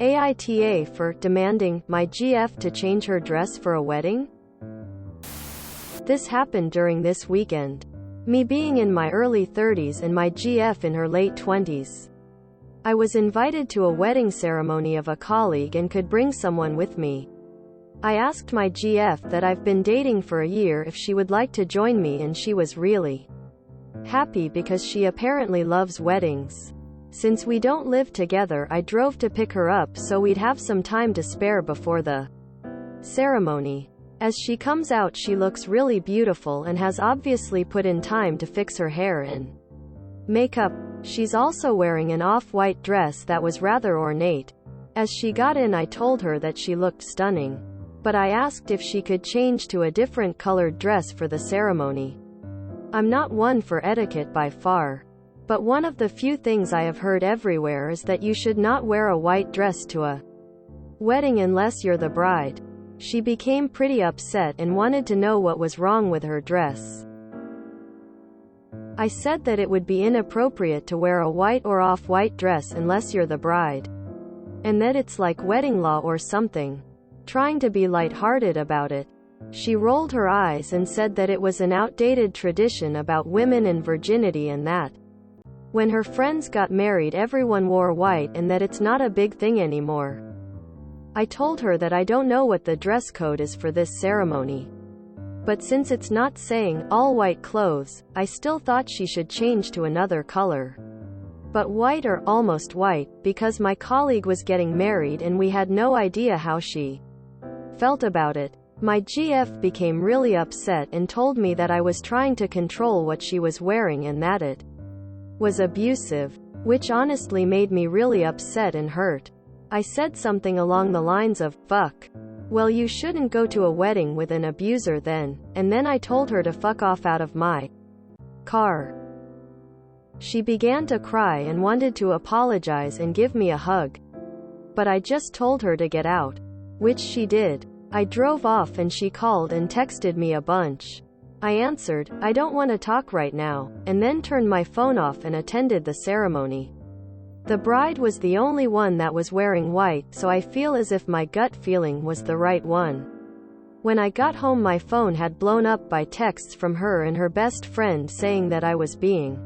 AITA for demanding my GF to change her dress for a wedding? This happened during this weekend. Me being in my early 30s and my GF in her late 20s. I was invited to a wedding ceremony of a colleague and could bring someone with me. I asked my GF that I've been dating for a year if she would like to join me, and she was really happy because she apparently loves weddings. Since we don't live together, I drove to pick her up so we'd have some time to spare before the ceremony. As she comes out, she looks really beautiful and has obviously put in time to fix her hair and makeup. She's also wearing an off-white dress that was rather ornate. As she got in, I told her that she looked stunning, but I asked if she could change to a different colored dress for the ceremony. I'm not one for etiquette by far, but one of the few things I have heard everywhere is that you should not wear a white dress to a wedding unless you're the bride. She became pretty upset and wanted to know what was wrong with her dress. I said that it would be inappropriate to wear a white or off-white dress unless you're the bride, and that it's like wedding law or something. Trying to be light-hearted about it, she rolled her eyes and said that it was an outdated tradition about women and virginity, and that when her friends got married everyone wore white and that it's not a big thing anymore. I told her that I don't know what the dress code is for this ceremony, but since it's not saying all white clothes, I still thought she should change to another color, but white or almost white, because my colleague was getting married and we had no idea how she felt about it. My GF became really upset and told me that I was trying to control what she was wearing and that it was abusive, which honestly made me really upset and hurt. I said something along the lines of, "Fuck. Well, you shouldn't go to a wedding with an abuser then," and then I told her to fuck off out of my car. She began to cry and wanted to apologize and give me a hug, but I just told her to get out, which she did. I drove off and she called and texted me a bunch. I answered, "I don't want to talk right now," and then turned my phone off and attended the ceremony. The bride was the only one that was wearing white, so I feel as if my gut feeling was the right one. When I got home, my phone had blown up by texts from her and her best friend saying that I was being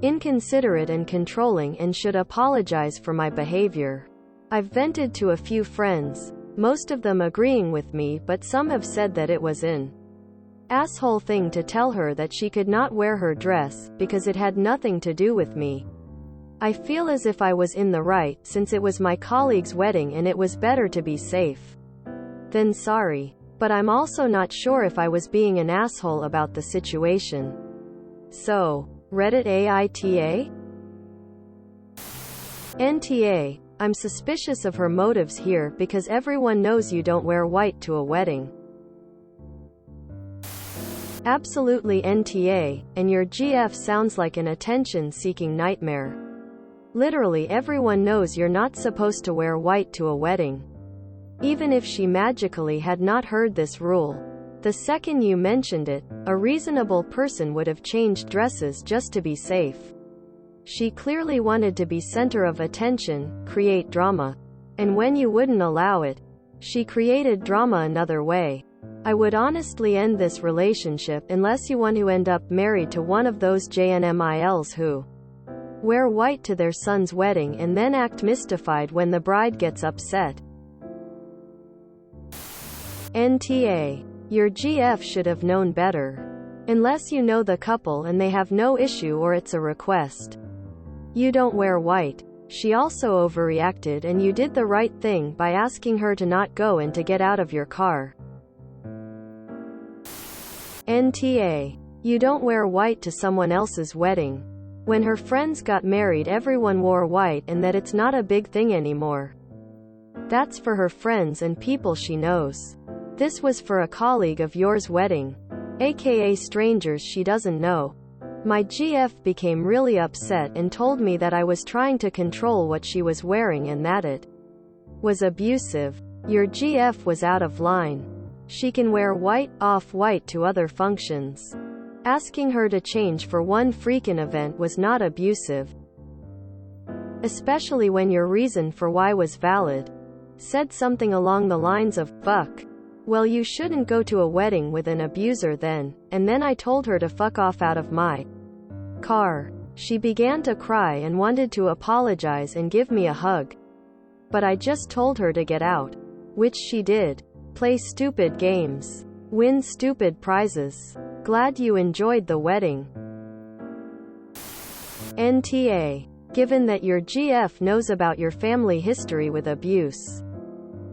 inconsiderate and controlling and should apologize for my behavior. I've vented to a few friends, most of them agreeing with me, but some have said that it was an asshole thing to tell her that she could not wear her dress, because it had nothing to do with me. I feel as if I was in the right, since it was my colleague's wedding and it was better to be safe than sorry. But I'm also not sure if I was being an asshole about the situation. So, Reddit AITA? NTA. I'm suspicious of her motives here because everyone knows you don't wear white to a wedding. Absolutely NTA, and your GF sounds like an attention-seeking nightmare. Literally everyone knows you're not supposed to wear white to a wedding. Even if she magically had not heard this rule, the second you mentioned it, a reasonable person would have changed dresses just to be safe. She clearly wanted to be center of attention, create drama. And when you wouldn't allow it, she created drama another way. I would honestly end this relationship unless you want to end up married to one of those JNMILs who wear white to their son's wedding and then act mystified when the bride gets upset. NTA. Your GF should have known better. Unless you know the couple and they have no issue or it's a request. You don't wear white. She also overreacted and you did the right thing by asking her to not go and to get out of your car. NTA. You don't wear white to someone else's wedding. When her friends got married everyone wore white and that it's not a big thing anymore. That's for her friends and people she knows. This was for a colleague of yours' wedding, aka strangers she doesn't know. My GF became really upset and told me that I was trying to control what she was wearing and that it was abusive. Your GF was out of line. She can wear white, off-white to other functions. Asking her to change for one freaking event was not abusive. especially when your reason for why was valid. Said something along the lines of, fuck. Well, you shouldn't go to a wedding with an abuser then, and then I told her to fuck off out of my car. She began to cry and wanted to apologize and give me a hug. But I just told her to get out. Which she did. Play stupid games. Win stupid prizes. Glad you enjoyed the wedding. NTA. Given that your GF knows about your family history with abuse,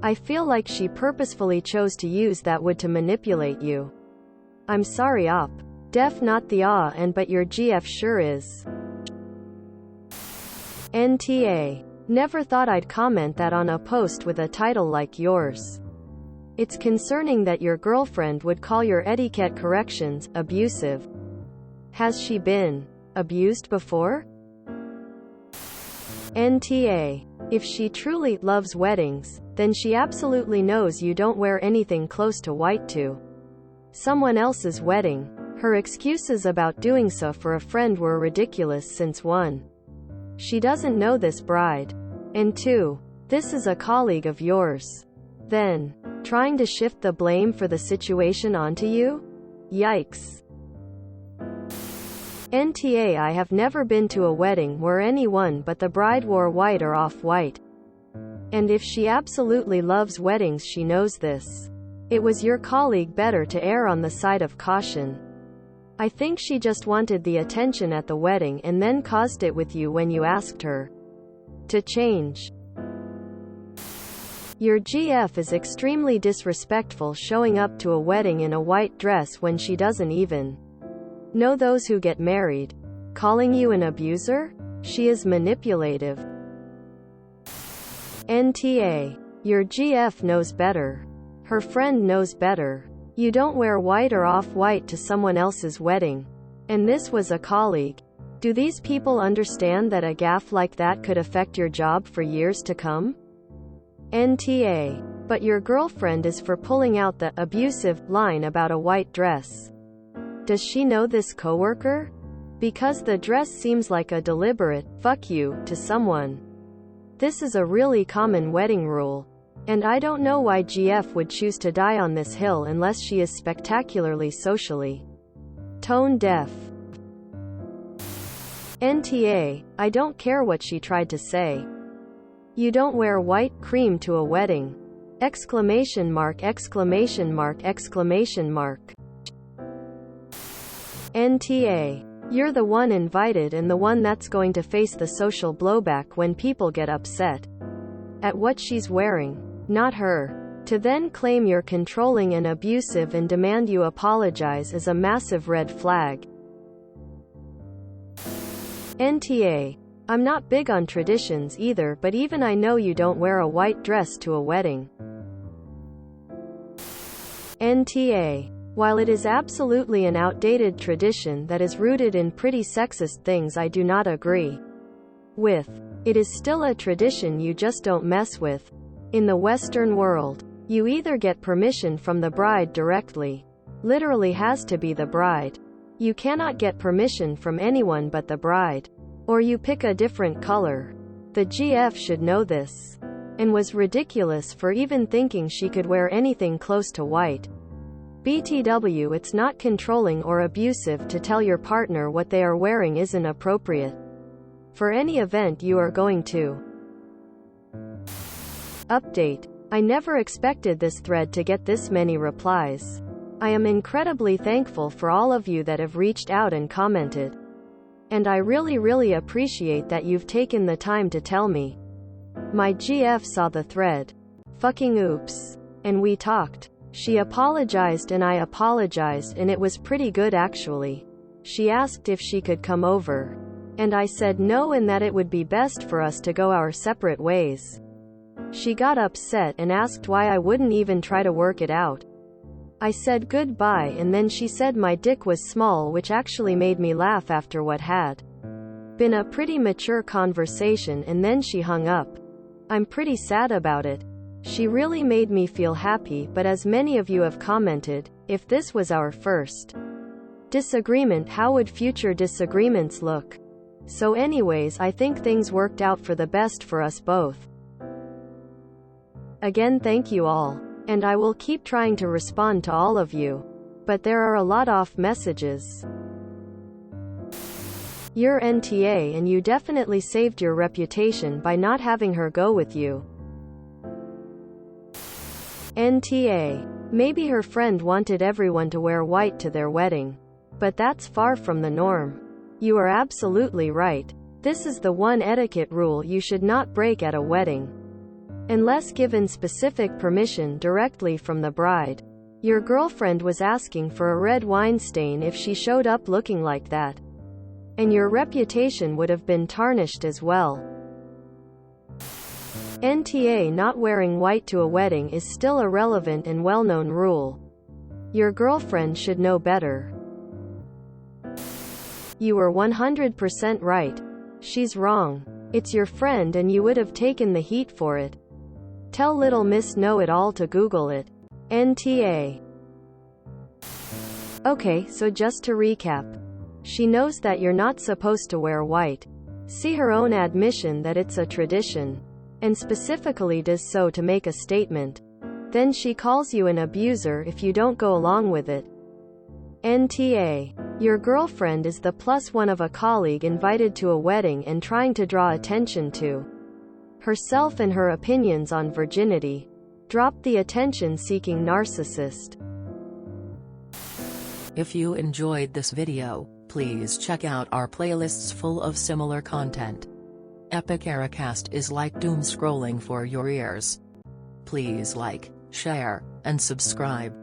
I feel like she purposefully chose to use that word to manipulate you. I'm sorry op. Def not the and but your GF sure is. NTA. Never thought I'd comment that on a post with a title like yours. It's concerning that your girlfriend would call your etiquette corrections abusive. Has she been abused before? NTA. If she truly loves weddings, then she absolutely knows you don't wear anything close to white to someone else's wedding. Her excuses about doing so for a friend were ridiculous since 1. She doesn't know this bride. And 2. This is a colleague of yours. Then, trying to shift the blame for the situation onto you? Yikes. NTA. I have never been to a wedding where anyone but the bride wore white or off-white. And if she absolutely loves weddings, she knows this. It was your colleague, better to err on the side of caution. I think she just wanted the attention at the wedding and then caused it with you when you asked her to change. Your GF is extremely disrespectful, showing up to a wedding in a white dress when she doesn't even know those who get married. Calling you an abuser? She is manipulative. NTA. Your GF knows better. Her friend knows better. You don't wear white or off-white to someone else's wedding. And this was a colleague. Do these people understand that a gaffe like that could affect your job for years to come? NTA. But your girlfriend is for pulling out the abusive line about a white dress. Does she know this coworker? Because the dress seems like a deliberate fuck you to someone. This is a really common wedding rule. And I don't know why GF would choose to die on this hill unless she is spectacularly socially tone deaf. NTA. I don't care what she tried to say. You don't wear white cream to a wedding. Exclamation mark, exclamation mark, exclamation mark. NTA. You're the one invited and the one that's going to face the social blowback when people get upset at what she's wearing, not her. To then claim you're controlling and abusive and demand you apologize is a massive red flag. NTA. I'm not big on traditions either, but even I know you don't wear a white dress to a wedding. NTA. While it is absolutely an outdated tradition that is rooted in pretty sexist things I do not agree with, it is still a tradition you just don't mess with. In the Western world, you either get permission from the bride directly. Literally has to be the bride. You cannot get permission from anyone but the bride. Or you pick a different color. The GF should know this. And was ridiculous for even thinking she could wear anything close to white. BTW. It's not controlling or abusive to tell your partner what they are wearing isn't appropriate for any event you are going to. Update. I never expected this thread to get this many replies. I am incredibly thankful for all of you that have reached out and commented. And I really appreciate that you've taken the time to tell me. My GF saw the thread. Fucking oops. And we talked. She apologized and I apologized, and it was pretty good actually. She asked if she could come over. And I said no, and that it would be best for us to go our separate ways. She got upset and asked why I wouldn't even try to work it out. I said goodbye, and then she said my dick was small, which actually made me laugh after what had been a pretty mature conversation, and then she hung up. I'm pretty sad about it. She really made me feel happy, but as many of you have commented, if this was our first disagreement, how would future disagreements look? So anyways, I think things worked out for the best for us both. Again, thank you all. And I will keep trying to respond to all of you. But there are a lot of messages. You're NTA and you definitely saved your reputation by not having her go with you. NTA. Maybe her friend wanted everyone to wear white to their wedding. But that's far from the norm. You are absolutely right. This is the one etiquette rule you should not break at a wedding. Unless given specific permission directly from the bride. Your girlfriend was asking for a red wine stain if she showed up looking like that. And your reputation would have been tarnished as well. NTA. Not wearing white to a wedding is still a relevant and well-known rule. Your girlfriend should know better. You were 100% right. She's wrong. It's your friend and you would have taken the heat for it. Tell Little Miss Know-It-All to Google it. NTA. Okay, so just to recap. She knows that you're not supposed to wear white. See her own admission that it's a tradition. And specifically does so to make a statement. Then she calls you an abuser if you don't go along with it. NTA. Your girlfriend is the +1 of a colleague invited to a wedding and trying to draw attention to herself and her opinions on virginity. Drop the attention-seeking narcissist. If you enjoyed this video, please check out our playlists full of similar content. Epic Ericast is like doom scrolling for your ears. Please like, share, and subscribe.